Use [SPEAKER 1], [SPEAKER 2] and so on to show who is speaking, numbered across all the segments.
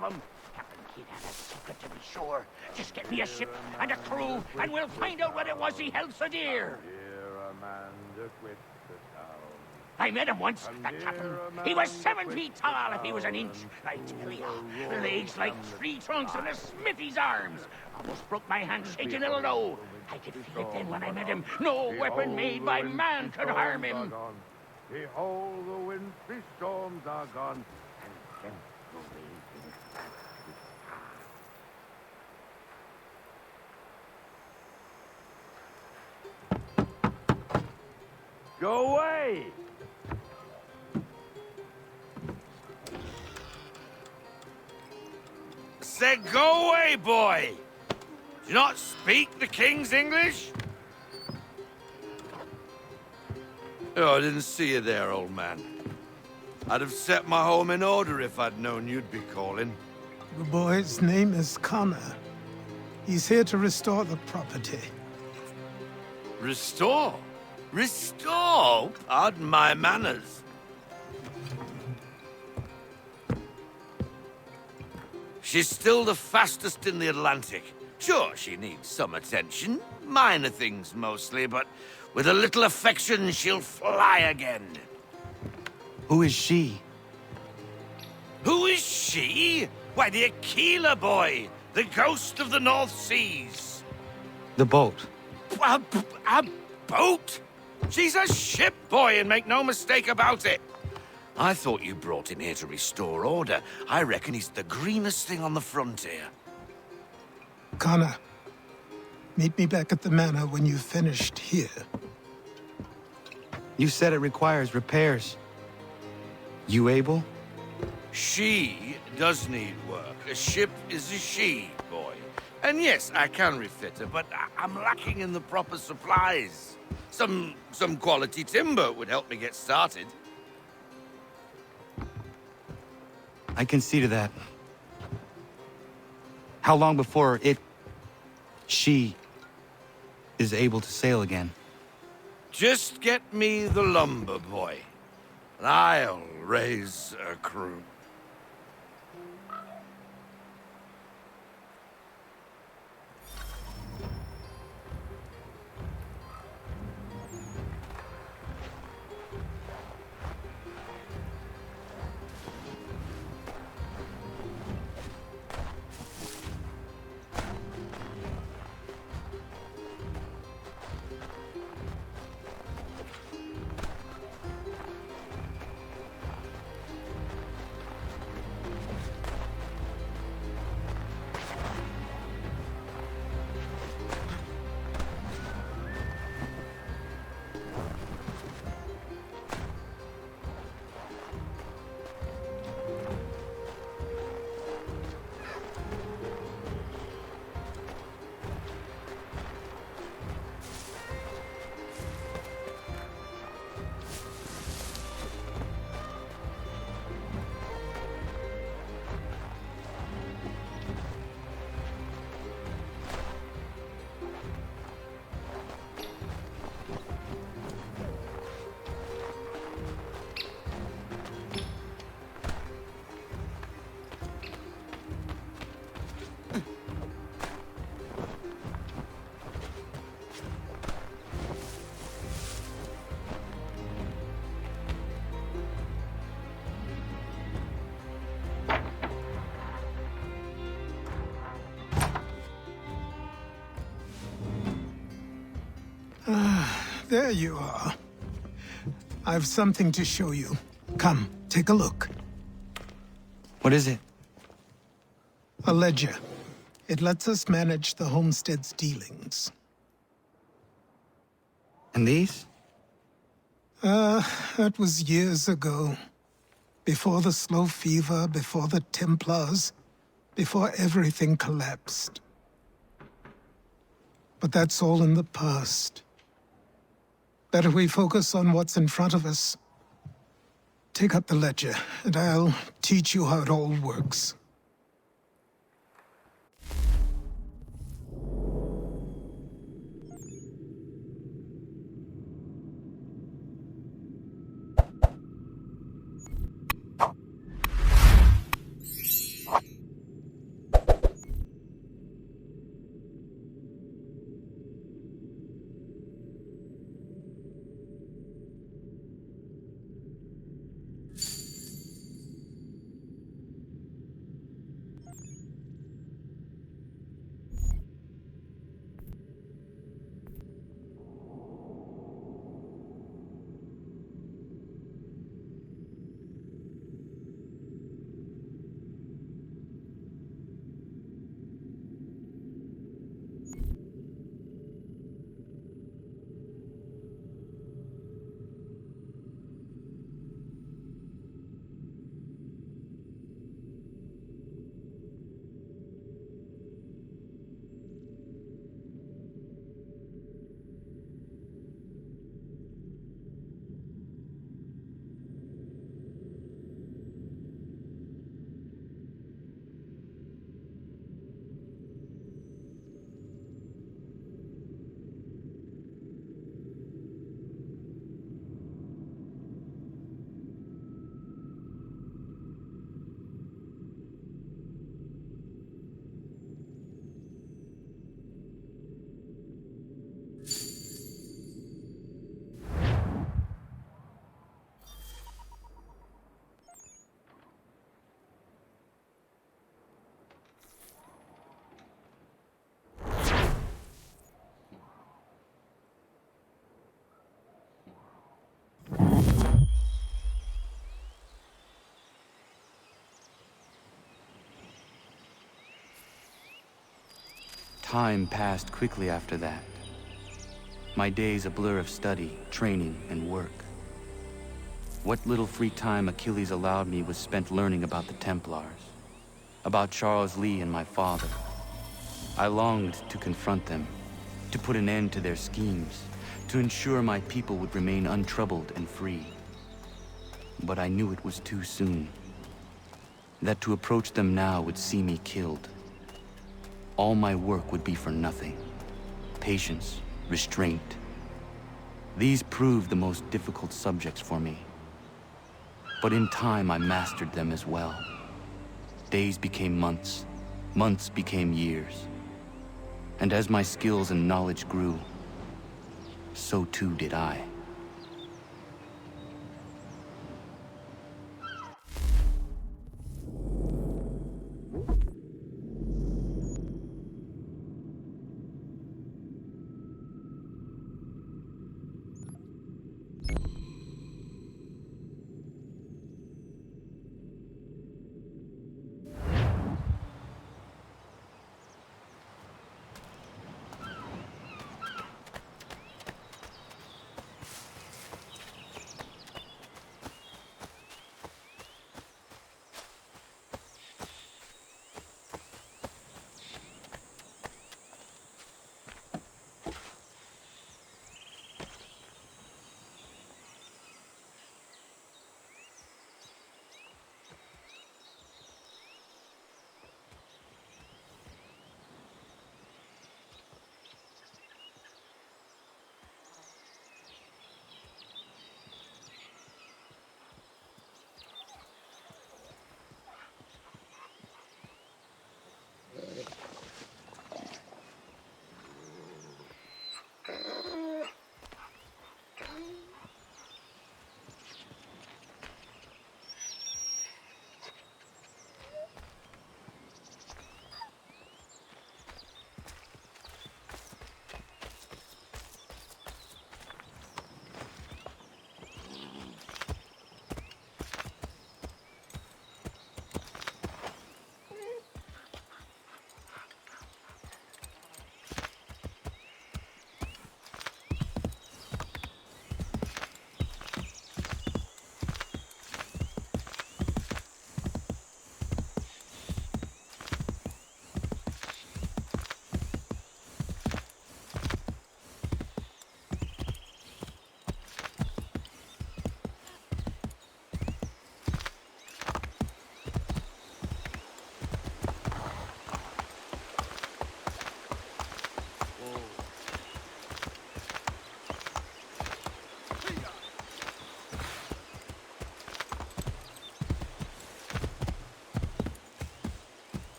[SPEAKER 1] have him. Captain Kidd had a secret, to be sure. Just get me a ship and a crew, and we'll find out what it was he held so dear. I met him once, that captain. He was 7 feet tall if he was an inch. I tell ya, legs like tree trunks and a smithy's arms. Almost broke my hand shaking it'll know. I could feel it then when I met him. No weapon made by man could harm him.
[SPEAKER 2] Behold, the wintry storms are gone, and then the raging fast is past. Go away!
[SPEAKER 3] Said go away, boy! Do you not speak the King's English? Oh, I didn't see you there, old man. I'd have set my home in order if I'd known you'd be calling.
[SPEAKER 4] The boy's name is Connor. He's here to restore the property.
[SPEAKER 3] Restore? Restore? Pardon my manners. She's still the fastest in the Atlantic. Sure, she needs some attention. Minor things mostly, but with a little affection, she'll fly again.
[SPEAKER 5] Who is she?
[SPEAKER 3] Who is she? Why, the Aquila boy, the ghost of the North Seas.
[SPEAKER 5] The boat.
[SPEAKER 3] A boat? She's a ship, boy, and make no mistake about it. I thought you brought him here to restore order. I reckon he's the greenest thing on the frontier.
[SPEAKER 4] Connor, meet me back at the manor when you've finished here.
[SPEAKER 5] You said it requires repairs. You able?
[SPEAKER 3] She does need work. A ship is a she, boy. And yes, I can refit her, but I'm lacking in the proper supplies. Some quality timber would help me get started.
[SPEAKER 5] I can see to that. How long before she is able to sail again?
[SPEAKER 3] Just get me the lumber, boy, and I'll raise a crew.
[SPEAKER 4] There you are. I've something to show you. Come, take a look.
[SPEAKER 5] What is it?
[SPEAKER 4] A ledger. It lets us manage the homestead's dealings.
[SPEAKER 5] And these?
[SPEAKER 4] That was years ago. Before the slow fever, before the Templars, before everything collapsed. But that's all in the past. Better we focus on what's in front of us. Take up the ledger, and I'll teach you how it all works.
[SPEAKER 5] Time passed quickly after that. My days a blur of study, training, and work. What little free time Achilles allowed me was spent learning about the Templars, about Charles Lee and my father. I longed to confront them, to put an end to their schemes, to ensure my people would remain untroubled and free. But I knew it was too soon, that to approach them now would see me killed. All my work would be for nothing. Patience, restraint. These proved the most difficult subjects for me. But in time I mastered them as well. Days became months, months became years. And as my skills and knowledge grew, so too did I.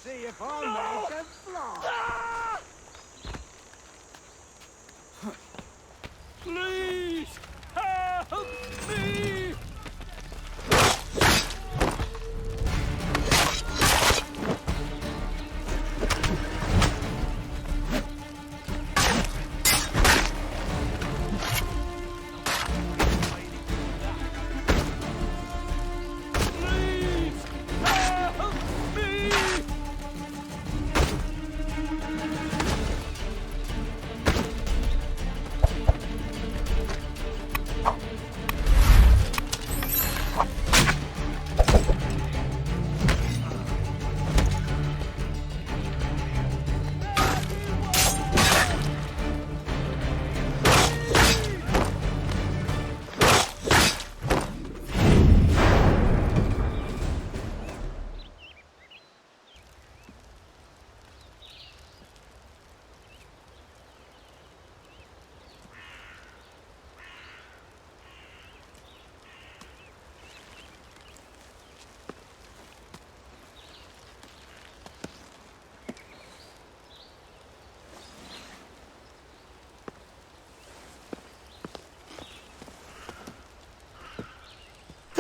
[SPEAKER 2] See if I make it fly.
[SPEAKER 3] Please help me!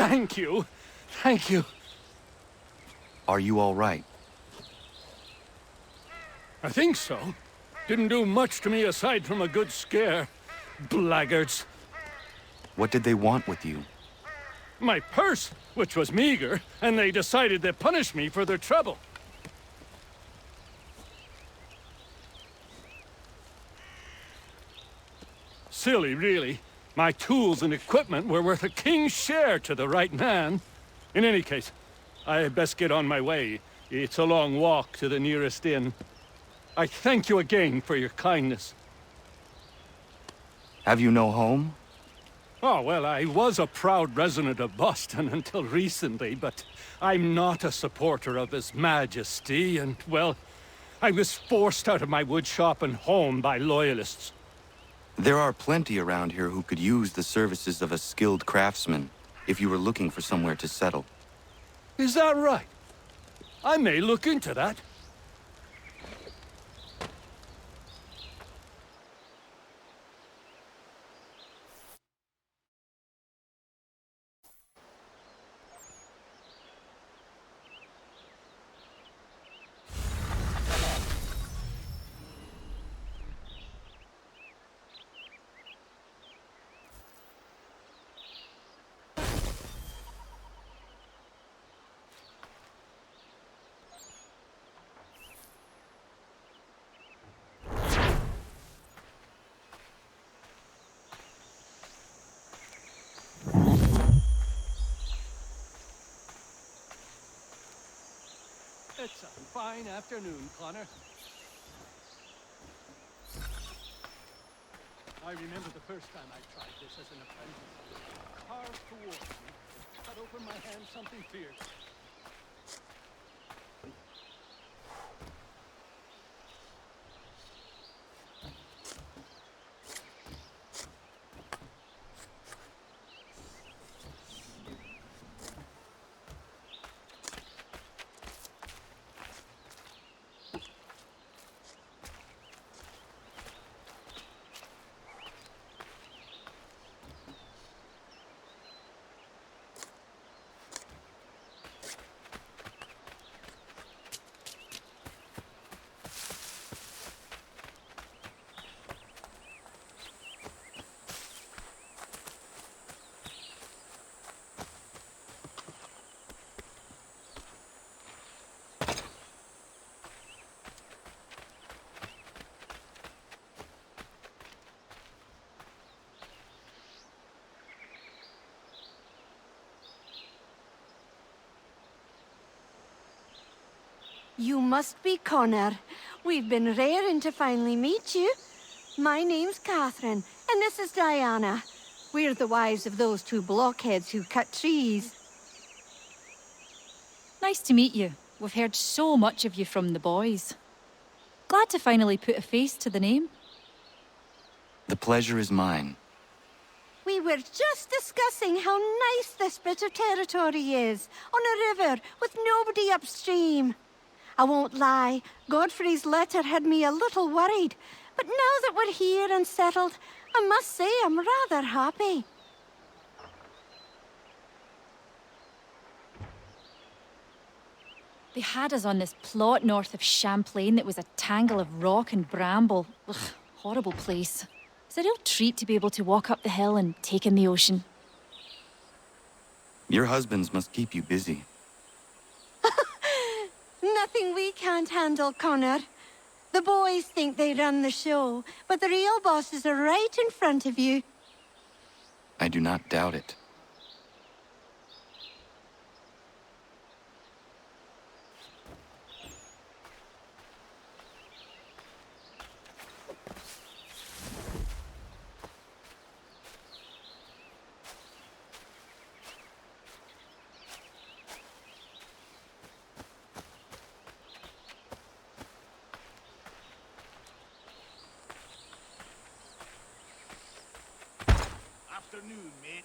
[SPEAKER 6] Thank you. Thank you.
[SPEAKER 5] Are you all right?
[SPEAKER 6] I think so. Didn't do much to me aside from a good scare. Blackguards.
[SPEAKER 5] What did they want with you?
[SPEAKER 6] My purse, which was meager, and they decided to punish me for their trouble. Silly, really. My tools and equipment were worth a king's share to the right man. In any case, I had best get on my way. It's a long walk to the nearest inn. I thank you again for your kindness.
[SPEAKER 5] Have you no home?
[SPEAKER 6] Oh, well, I was a proud resident of Boston until recently, but I'm not a supporter of His Majesty, and, well, I was forced out of my woodshop and home by loyalists.
[SPEAKER 5] There are plenty around here who could use the services of a skilled craftsman if you were looking for somewhere to settle.
[SPEAKER 6] Is that right? I may look into that. It's a fine afternoon, Connor. I remember the first time I tried this as an apprentice. Carved towards me, cut open my hand something fierce.
[SPEAKER 7] You must be Connor. We've been raring to finally meet you. My name's Catherine, and this is Diana. We're the wives of those two blockheads who cut trees.
[SPEAKER 8] Nice to meet you. We've heard so much of you from the boys. Glad to finally put a face to the name.
[SPEAKER 5] The pleasure is mine.
[SPEAKER 7] We were just discussing how nice this bit of territory is, on a river with nobody upstream. I won't lie, Godfrey's letter had me a little worried, but now that we're here and settled, I must say I'm rather happy.
[SPEAKER 8] They had us on this plot north of Champlain that was a tangle of rock and bramble. Ugh, horrible place. It's a real treat to be able to walk up the hill and take in the ocean.
[SPEAKER 5] Your husbands must keep you busy.
[SPEAKER 7] Nothing we can't handle, Connor. The boys think they run the show, but the real bosses are right in front of you.
[SPEAKER 5] I do not doubt it.
[SPEAKER 1] Afternoon, mate.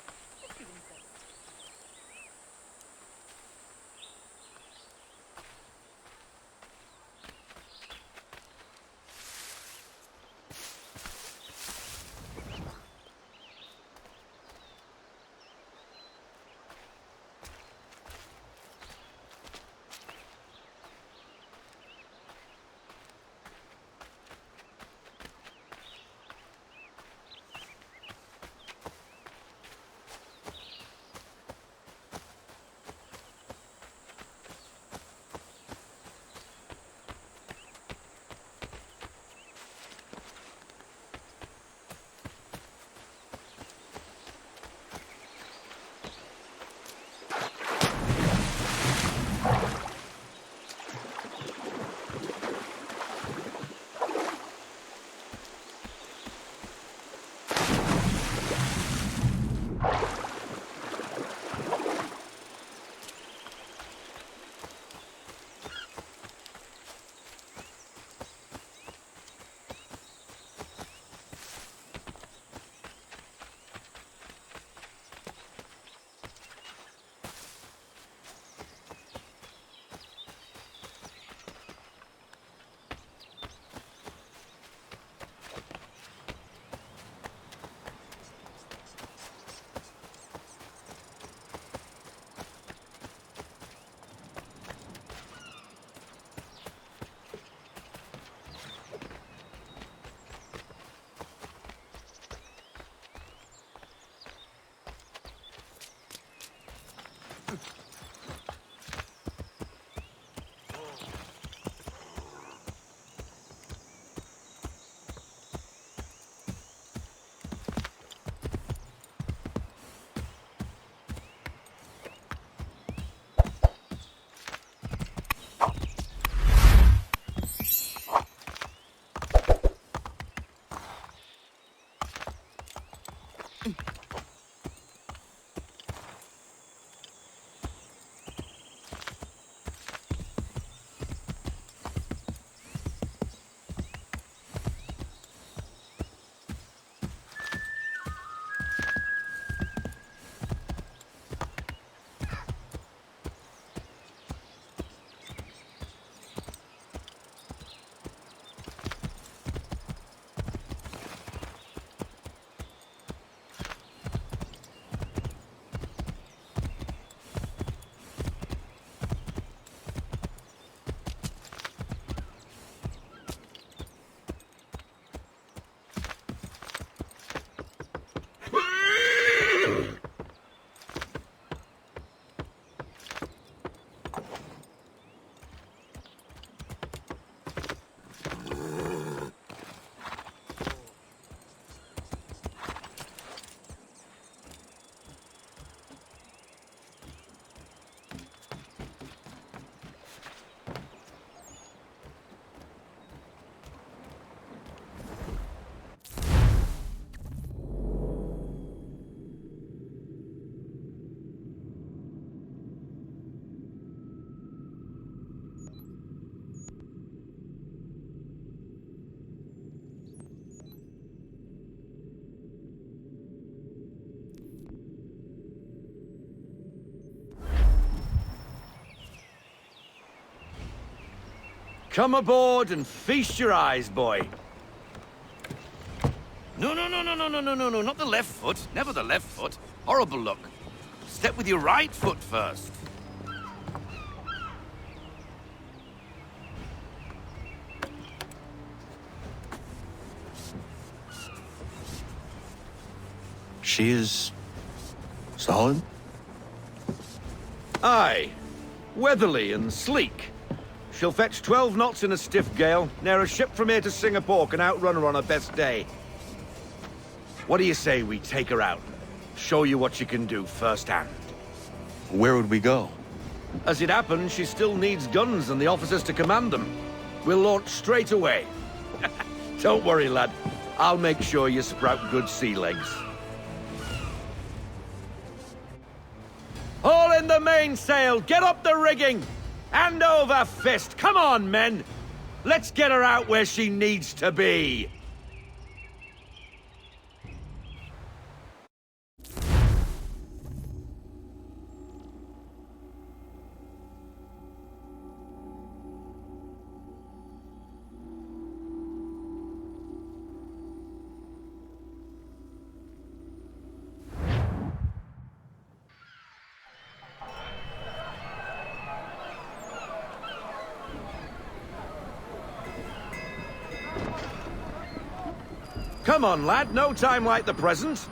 [SPEAKER 3] Come aboard and feast your eyes, boy. No, not the left foot. Never the left foot. Horrible look. Step with your right foot first.
[SPEAKER 5] She is... solid?
[SPEAKER 3] Aye. Weatherly and sleek. She'll fetch 12 knots in a stiff gale. Ne'er a ship from here to Singapore can outrun her on her best day. What do you say we take her out? Show you what she can do firsthand.
[SPEAKER 5] Where would we go?
[SPEAKER 3] As it happens, she still needs guns and the officers to command them. We'll launch straight away. Don't worry, lad. I'll make sure you sprout good sea legs. All in the mainsail! Get up the rigging! Hand over fist! Come on, men! Let's get her out where she needs to be! Come on, lad. No time like the present.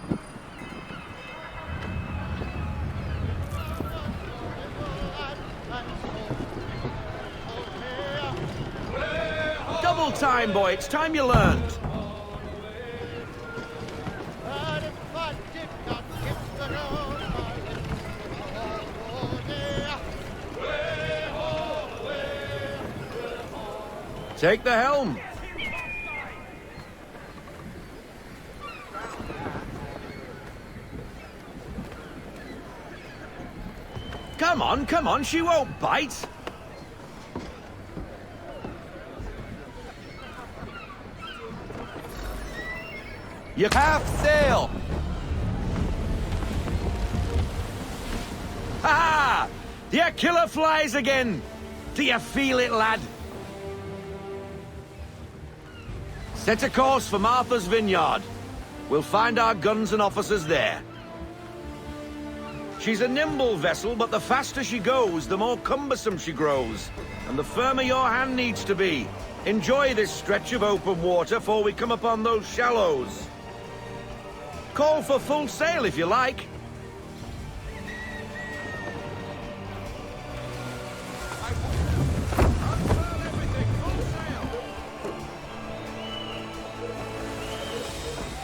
[SPEAKER 3] Double time, boy. It's time you learned. Take the helm. Come on, she won't bite. You half sail. Ha! The killer flies again. Do you feel it, lad? Set a course for Martha's Vineyard. We'll find our guns and officers there. She's a nimble vessel, but the faster she goes, the more cumbersome she grows. And the firmer your hand needs to be. Enjoy this stretch of open water before we come upon those shallows. Call for full sail if you like.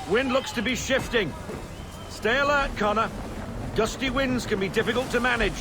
[SPEAKER 3] Wind looks to be shifting. Stay alert, Connor. Gusty winds can be difficult to manage.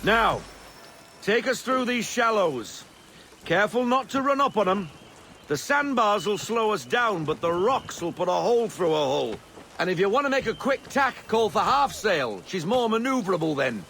[SPEAKER 3] Now, take us through these shallows. Careful not to run up on them. The sandbars will slow us down, but the rocks will put a hole through a hull. And if you want to make a quick tack, call for half sail. She's more maneuverable then.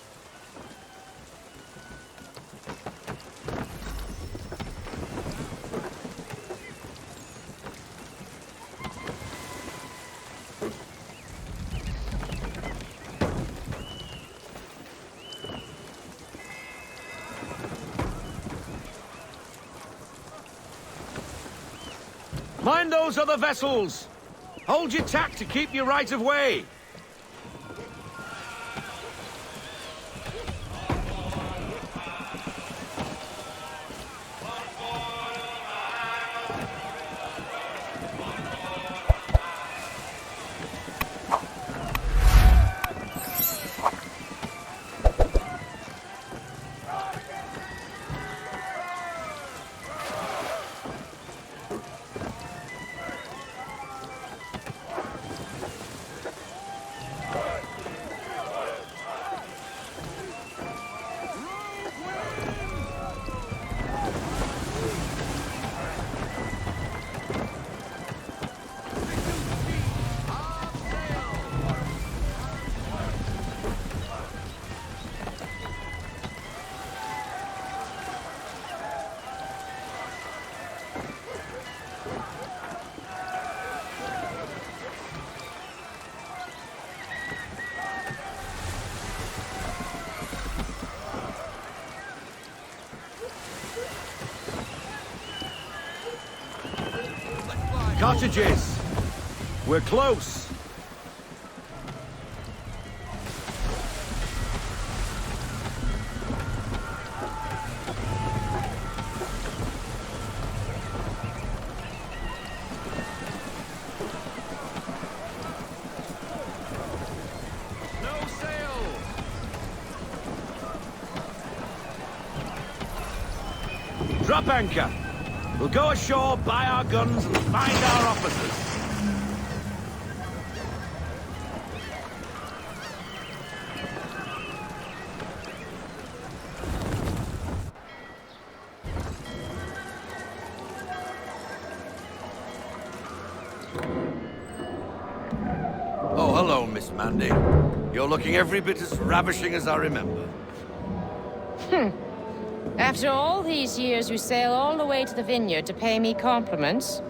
[SPEAKER 3] Mind those other vessels! Hold your tack to keep your right of way! Cottages! We're close! No sail! Drop anchor! We'll go ashore, buy our guns, and find our officers. Oh, hello, Miss Mandy. You're looking every bit as ravishing as I remember.
[SPEAKER 9] After all these years, you sail all the way to the vineyard to pay me compliments?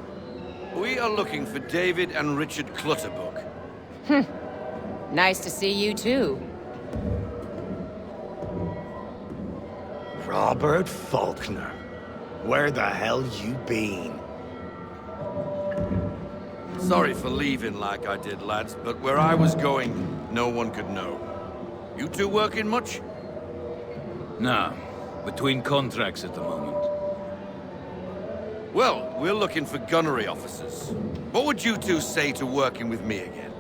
[SPEAKER 3] We are looking for David and Richard Clutterbuck.
[SPEAKER 9] Nice to see you, too.
[SPEAKER 10] Robert Faulkner. Where the hell you been?
[SPEAKER 3] Sorry for leaving like I did, lads, but where I was going, no one could know. You two working much?
[SPEAKER 11] Nah. Between contracts at the moment.
[SPEAKER 3] Well, we're looking for gunnery officers. What would you two say to working with me again?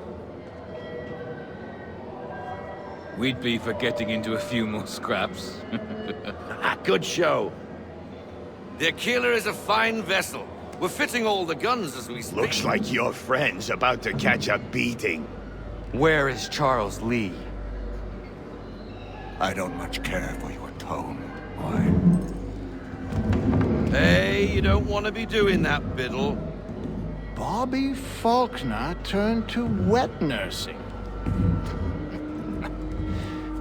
[SPEAKER 11] We'd be for getting into a few more scraps.
[SPEAKER 10] Good show.
[SPEAKER 3] The Aquila is a fine vessel. We're fitting all the guns as we speak.
[SPEAKER 10] Looks like your friend's about to catch a beating.
[SPEAKER 5] Where is Charles Lee?
[SPEAKER 10] I don't much care for your tone.
[SPEAKER 3] Hey, you don't want to be doing that, Biddle.
[SPEAKER 12] Bobby Faulkner turned to wet nursing.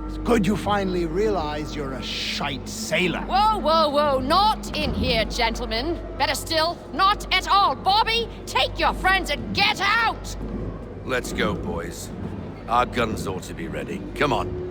[SPEAKER 12] It's good you finally realize you're a shite sailor.
[SPEAKER 9] Whoa, whoa, whoa, not in here, gentlemen. Better still, not at all. Bobby, take your friends and get out!
[SPEAKER 3] Let's go, boys. Our guns ought to be ready. Come on.